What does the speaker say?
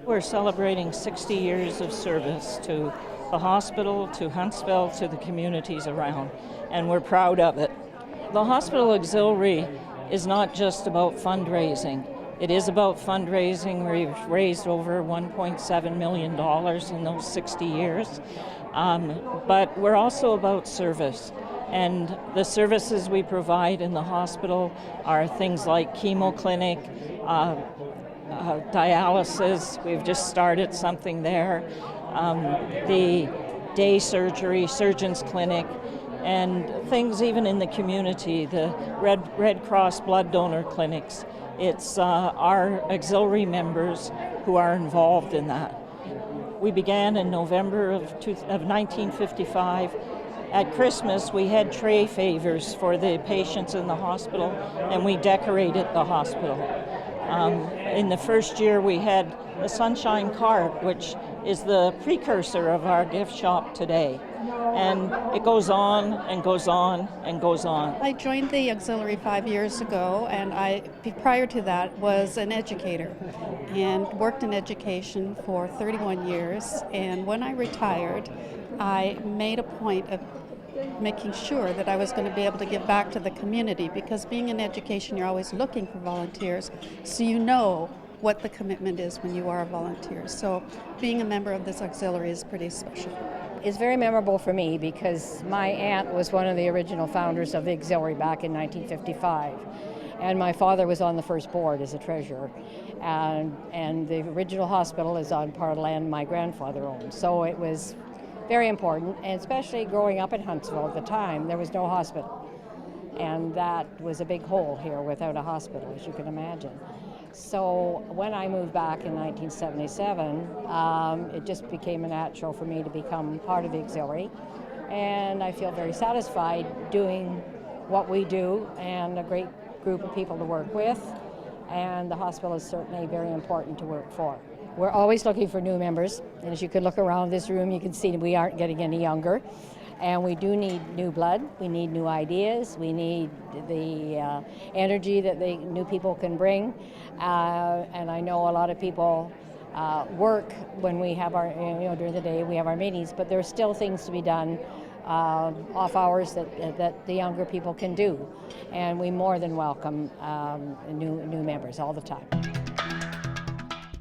We're celebrating 60 years of service to the hospital, to Huntsville, to the communities around, and we're proud of it. The Hospital Auxiliary is not just about fundraising. It is about fundraising. We've raised over $1.7 million in those 60 years. But we're also about service. And the services we provide in the hospital are things like chemo clinic, dialysis. We've just started something there. The day surgery, surgeon's clinic, and things even in the community, the Red Cross blood donor clinics. It's our auxiliary members who are involved in that. We began in November of 1955. At Christmas, we had tray favors for the patients in the hospital, and we decorated the hospital. In the first year, we had the Sunshine Cart, which is the precursor of our gift shop today. And it goes on and goes on and goes on. I joined the auxiliary 5 years ago, and prior to that was an educator and worked in education for 31 years. And when I retired, I made a point of making sure that I was going to be able to give back to the community, because being in education, you're always looking for volunteers, so you know what the commitment is when you are a volunteer. So being a member of this auxiliary is pretty special. It's very memorable for me because my aunt was one of the original founders of the auxiliary back in 1955. And my father was on the first board as a treasurer. And the original hospital is on part of land my grandfather owned. So it was very important, and especially growing up in Huntsville at the time, there was no hospital. And that was a big hole here without a hospital, as you can imagine. So when I moved back in 1977, it just became a natural for me to become part of the auxiliary. And I feel very satisfied doing what we do, and a great group of people to work with. And the hospital is certainly very important to work for. We're always looking for new members, and as you can look around this room, you can see we aren't getting any younger. And we do need new blood, we need new ideas, we need the energy that the new people can bring. And I know a lot of people work when we have our, during the day we have our meetings, but there's still things to be done off hours that the younger people can do. And we more than welcome new members all the time.